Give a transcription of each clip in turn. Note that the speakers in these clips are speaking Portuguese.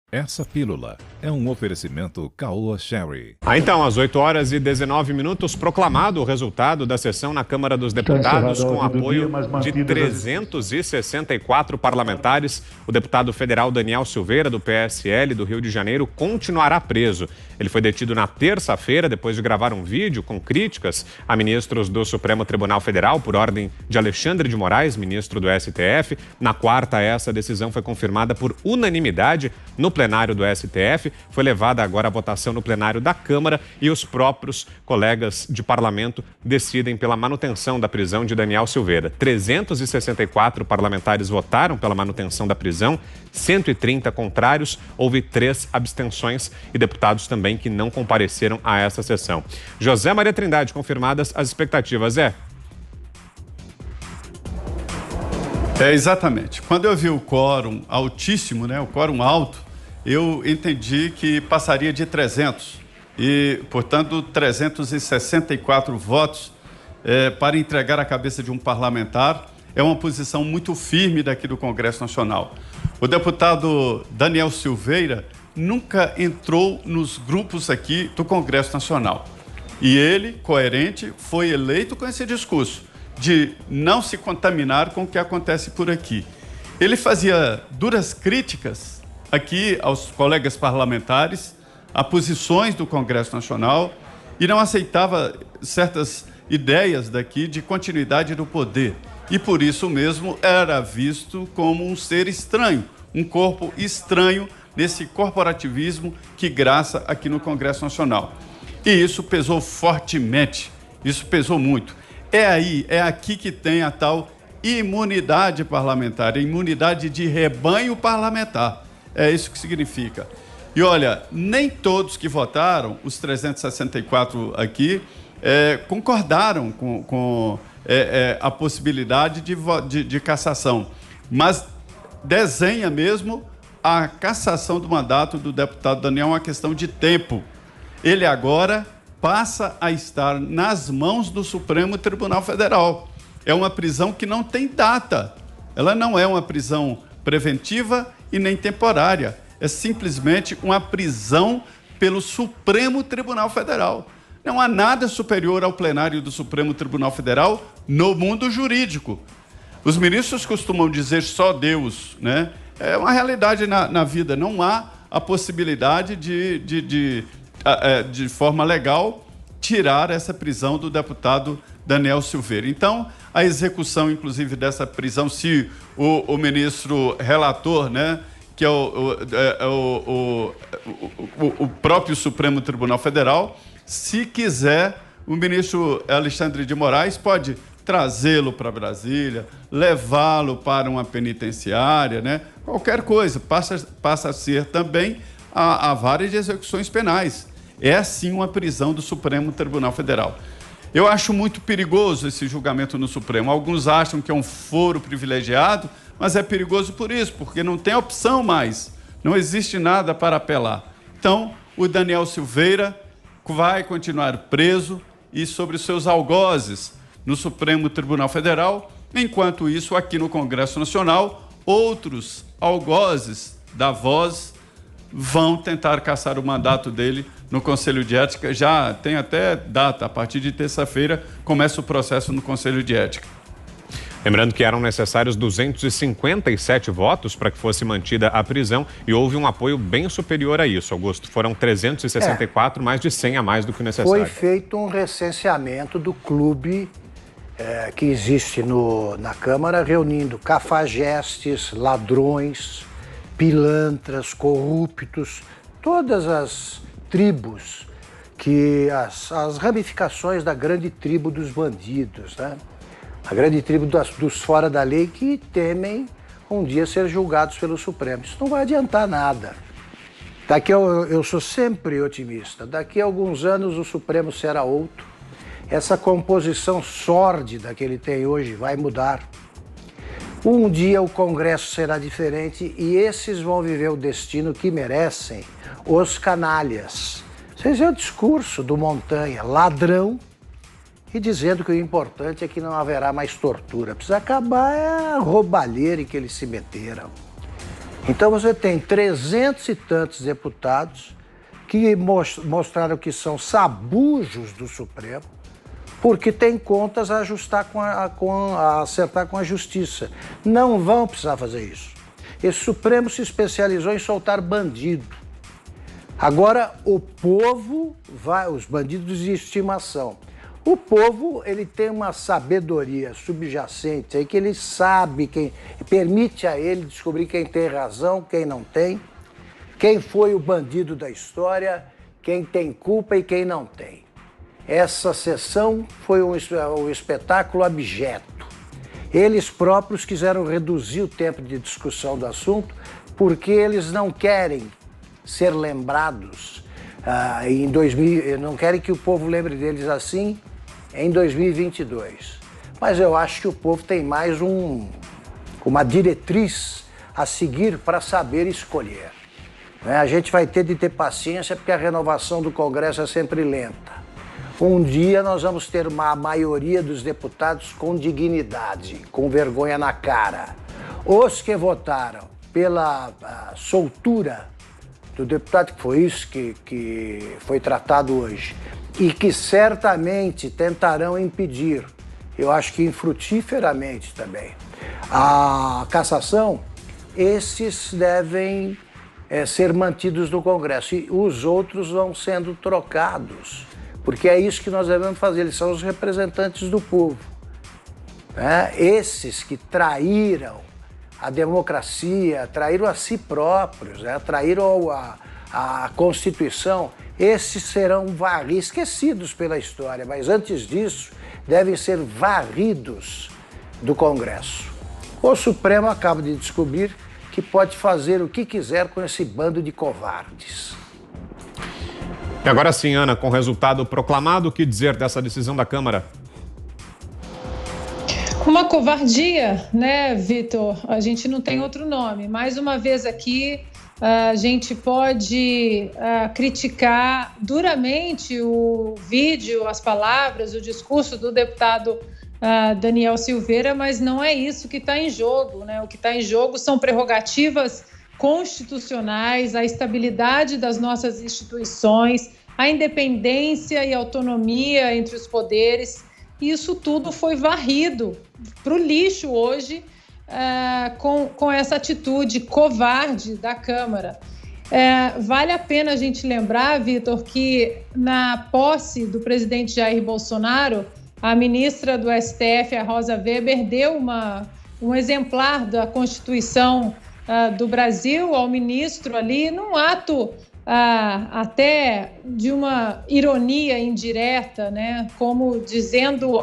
Essa pílula é um oferecimento Caoa Sherry. Então, às 8h19, proclamado o resultado da sessão na Câmara dos Deputados com apoio de 364 parlamentares. O deputado federal Daniel Silveira, do PSL do Rio de Janeiro, continuará preso. Ele foi detido na terça-feira, depois de gravar um vídeo com críticas a ministros do Supremo Tribunal Federal, por ordem de Alexandre de Moraes, ministro do STF. Na quarta, essa decisão foi confirmada por unanimidade no plenário do STF, foi levada agora à votação no plenário da Câmara e os próprios colegas de parlamento decidem pela manutenção da prisão de Daniel Silveira. 364 parlamentares votaram pela manutenção da prisão, 130 contrários, houve 3 abstenções e deputados também que não compareceram a essa sessão. José Maria Trindade, confirmadas as expectativas, Exatamente. Quando eu vi o quórum altíssimo, o quórum alto, eu entendi que passaria de 300 e, portanto, 364 votos para entregar a cabeça de um parlamentar é uma posição muito firme daqui do Congresso Nacional. O deputado Daniel Silveira nunca entrou nos grupos aqui do Congresso Nacional e ele, coerente, foi eleito com esse discurso de não se contaminar com o que acontece por aqui. Ele fazia duras críticas aqui aos colegas parlamentares, a posições do Congresso Nacional e não aceitava certas ideias daqui de continuidade do poder. E por isso mesmo era visto como um ser estranho, um corpo estranho nesse corporativismo que graça aqui no Congresso Nacional. E isso pesou fortemente, isso pesou muito. É aqui que tem a tal imunidade parlamentar, a imunidade de rebanho parlamentar. É isso que significa. E olha, nem todos que votaram, os 364 aqui, concordaram com a possibilidade de cassação, mas desenha mesmo a cassação do mandato do deputado Daniel uma questão de tempo. Ele agora passa a estar nas mãos do Supremo Tribunal Federal. É uma prisão que não tem data. Ela não é uma prisão preventiva e nem temporária. É simplesmente uma prisão pelo Supremo Tribunal Federal. Não há nada superior ao plenário do Supremo Tribunal Federal no mundo jurídico. Os ministros costumam dizer só Deus, É uma realidade na vida. Não há a possibilidade de forma legal, tirar essa prisão do deputado Daniel Silveira. Então, a execução, inclusive, dessa prisão, se o ministro relator, que é o próprio Supremo Tribunal Federal, se quiser, o ministro Alexandre de Moraes pode trazê-lo para Brasília, levá-lo para uma penitenciária, qualquer coisa, passa a ser também a vara de execuções penais. É, sim, uma prisão do Supremo Tribunal Federal. Eu acho muito perigoso esse julgamento no Supremo. Alguns acham que é um foro privilegiado, mas é perigoso por isso, porque não tem opção mais. Não existe nada para apelar. Então, o Daniel Silveira vai continuar preso e sobre os seus algozes no Supremo Tribunal Federal. Enquanto isso, aqui no Congresso Nacional, outros algozes da Voz vão tentar cassar o mandato dele no Conselho de Ética. Já tem até data, a partir de terça-feira começa o processo no Conselho de Ética. Lembrando que eram necessários 257 votos para que fosse mantida a prisão e houve um apoio bem superior a isso, Augusto. Foram 364, mais de 100 a mais do que o necessário. Foi feito um recenseamento do clube que existe na Câmara, reunindo cafajestes, ladrões, pilantras, corruptos, todas as tribos, as ramificações da grande tribo dos bandidos, A grande tribo dos fora da lei que temem um dia ser julgados pelo Supremo. Isso não vai adiantar nada. Eu sou sempre otimista. Daqui a alguns anos o Supremo será outro. Essa composição sórdida que ele tem hoje vai mudar. Um dia o Congresso será diferente e esses vão viver o destino que merecem os canalhas. Vocês viram o discurso do Montanha, ladrão, e dizendo que o importante é que não haverá mais tortura. Precisa acabar a roubalheira em que eles se meteram. Então você tem 300 e tantos deputados que mostraram que são sabujos do Supremo, porque tem contas a ajustar a acertar com a justiça. Não vão precisar fazer isso. Esse Supremo se especializou em soltar bandido. Agora o povo vai, os bandidos de estimação. O povo, ele tem uma sabedoria subjacente aí que ele sabe, permite a ele descobrir quem tem razão, quem não tem, quem foi o bandido da história, quem tem culpa e quem não tem. Essa sessão foi um espetáculo abjeto. Eles próprios quiseram reduzir o tempo de discussão do assunto porque eles não querem ser lembrados em 2000, não querem que o povo lembre deles assim em 2022. Mas eu acho que o povo tem mais uma diretriz a seguir para saber escolher. A gente vai ter de ter paciência porque a renovação do Congresso é sempre lenta. Um dia nós vamos ter uma maioria dos deputados com dignidade, com vergonha na cara. Os que votaram pela soltura do deputado, que foi isso que foi tratado hoje, e que certamente tentarão impedir, eu acho que infrutíferamente também, a cassação, esses devem ser mantidos no Congresso e os outros vão sendo trocados, porque é isso que nós devemos fazer, eles são os representantes do povo. Esses que traíram a democracia, traíram a si próprios, traíram a Constituição, esses serão esquecidos pela história, mas antes disso devem ser varridos do Congresso. O Supremo acaba de descobrir que pode fazer o que quiser com esse bando de covardes. E agora sim, Ana, com o resultado proclamado, o que dizer dessa decisão da Câmara? Uma covardia, né, Vitor? A gente não tem outro nome. Mais uma vez aqui, a gente pode criticar duramente o vídeo, as palavras, o discurso do deputado Daniel Silveira, mas não é isso que está em jogo, né? O que está em jogo são prerrogativas constitucionais, a estabilidade das nossas instituições, a independência e autonomia entre os poderes. Isso tudo foi varrido para o lixo hoje com essa atitude covarde da Câmara. Vale a pena a gente lembrar, Vitor, que na posse do presidente Jair Bolsonaro, a ministra do STF, a Rosa Weber, deu um exemplar da Constituição do Brasil ao ministro ali, num ato até de uma ironia indireta, né? Como dizendo,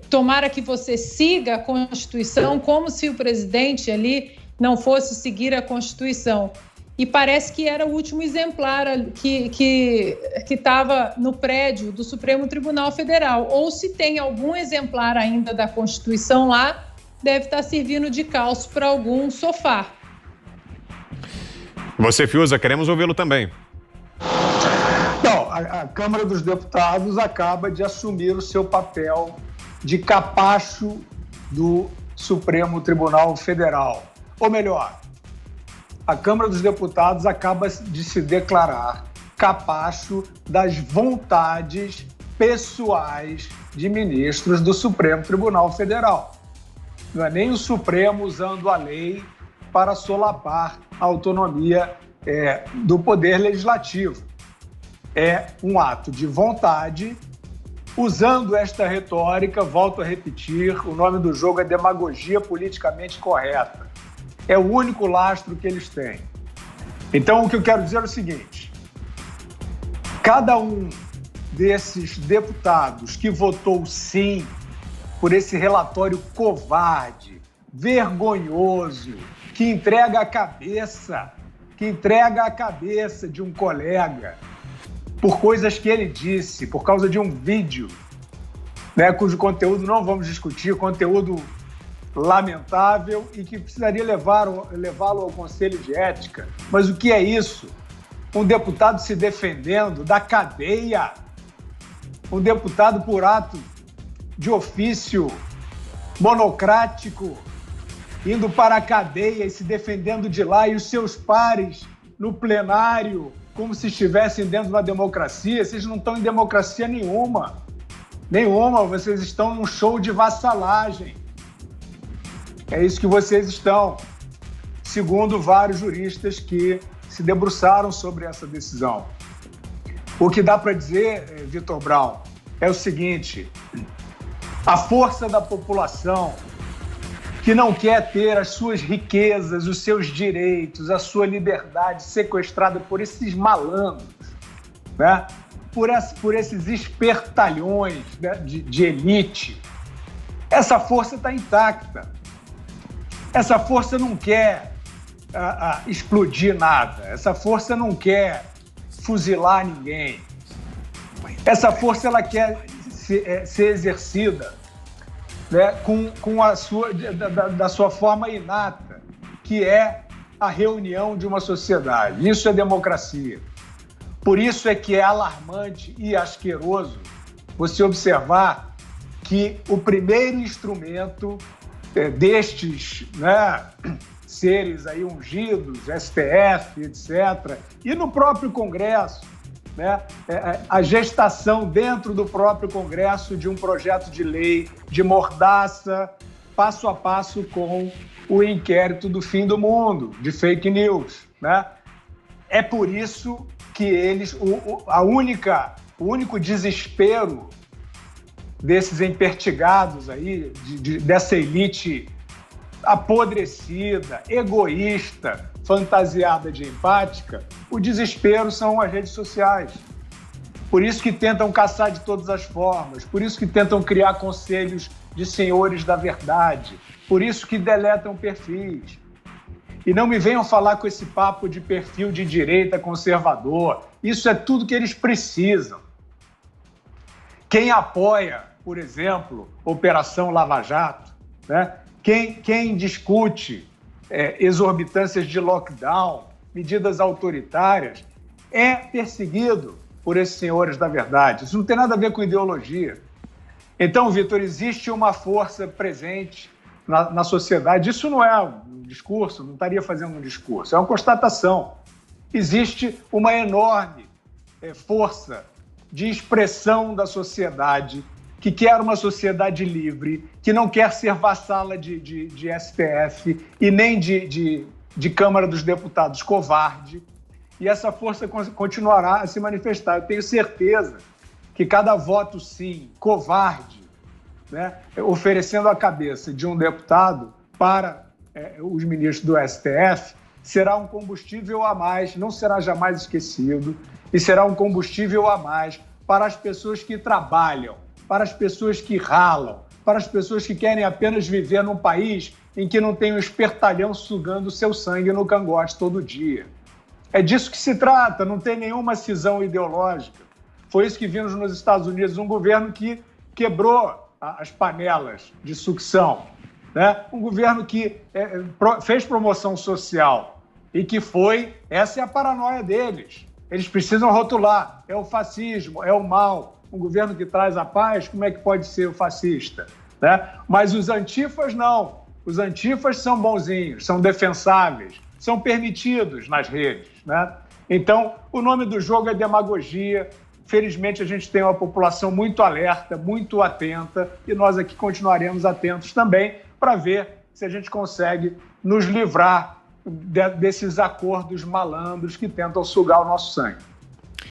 tomara que você siga a Constituição, como se o presidente ali não fosse seguir a Constituição. E parece que era o último exemplar que estava no prédio do Supremo Tribunal Federal. Ou se tem algum exemplar ainda da Constituição lá, deve estar servindo de calço para algum sofá. Você, Fiuza, queremos ouvi-lo também. Não, a Câmara dos Deputados acaba de assumir o seu papel de capacho do Supremo Tribunal Federal. Ou melhor, a Câmara dos Deputados acaba de se declarar capacho das vontades pessoais de ministros do Supremo Tribunal Federal. Não é nem o Supremo usando a lei para solapar a autonomia do Poder Legislativo. É um ato de vontade, usando esta retórica, volto a repetir, o nome do jogo é demagogia politicamente correta. É o único lastro que eles têm. Então, o que eu quero dizer é o seguinte: cada um desses deputados que votou sim por esse relatório covarde, vergonhoso, que entrega a cabeça de um colega por coisas que ele disse, por causa de um vídeo, né, cujo conteúdo não vamos discutir, conteúdo lamentável e que precisaria levá-lo ao Conselho de Ética. Mas o que é isso? Um deputado se defendendo da cadeia, um deputado por ato de ofício monocrático, indo para a cadeia e se defendendo de lá, e os seus pares no plenário, como se estivessem dentro de uma democracia. Vocês não estão em democracia nenhuma. Nenhuma, vocês estão num show de vassalagem. É isso que vocês estão, segundo vários juristas que se debruçaram sobre essa decisão. O que dá para dizer, Vitor Brown, é o seguinte: a força da população que não quer ter as suas riquezas, os seus direitos, a sua liberdade sequestrada por esses malandros, né? por esses espertalhões, né, de elite, essa força está intacta. Essa força não quer explodir nada. Essa força não quer fuzilar ninguém. Essa força ela quer ser exercida, né, com a da sua forma inata, que é a reunião de uma sociedade. Isso é democracia. Por isso é que é alarmante e asqueroso você observar que o primeiro instrumento destes, né, seres aí ungidos, STF, etc., e no próprio Congresso, né, a gestação dentro do próprio Congresso de um projeto de lei de mordaça, passo a passo com o inquérito do fim do mundo, de fake news, né? É por isso que eles, o único desespero desses empertigados aí, dessa elite apodrecida, egoísta, fantasiada de empática, o desespero são as redes sociais. Por isso que tentam caçar de todas as formas, por isso que tentam criar conselhos de senhores da verdade, por isso que deletam perfis. E não me venham falar com esse papo de perfil de direita conservador. Isso é tudo que eles precisam. Quem apoia, por exemplo, Operação Lava Jato, né? Quem discute exorbitâncias de lockdown, medidas autoritárias, é perseguido por esses senhores da verdade. Isso não tem nada a ver com ideologia. Então, Vitor, existe uma força presente na sociedade. Isso não é um discurso, não estaria fazendo um discurso, é uma constatação. Existe uma enorme força de expressão da sociedade que quer uma sociedade livre, que não quer ser vassala de STF e nem de Câmara dos Deputados covarde, e essa força continuará a se manifestar. Eu tenho certeza que cada voto sim, covarde, né, oferecendo a cabeça de um deputado para os ministros do STF, será um combustível a mais, não será jamais esquecido, e será um combustível a mais para as pessoas que trabalham, para as pessoas que ralam, para as pessoas que querem apenas viver num país em que não tem um espertalhão sugando o seu sangue no cangote todo dia. É disso que se trata, não tem nenhuma cisão ideológica. Foi isso que vimos nos Estados Unidos, um governo que quebrou as panelas de sucção, né? Um governo que fez promoção social e que essa é a paranoia deles. Eles precisam rotular, é o fascismo, é o mal. Um governo que traz a paz, como é que pode ser o fascista, né? Mas os antifas não. Os antifas são bonzinhos, são defensáveis, são permitidos nas redes, né? Então, o nome do jogo é demagogia. Felizmente, a gente tem uma população muito alerta, muito atenta, e nós aqui continuaremos atentos também para ver se a gente consegue nos livrar desses acordos malandros que tentam sugar o nosso sangue.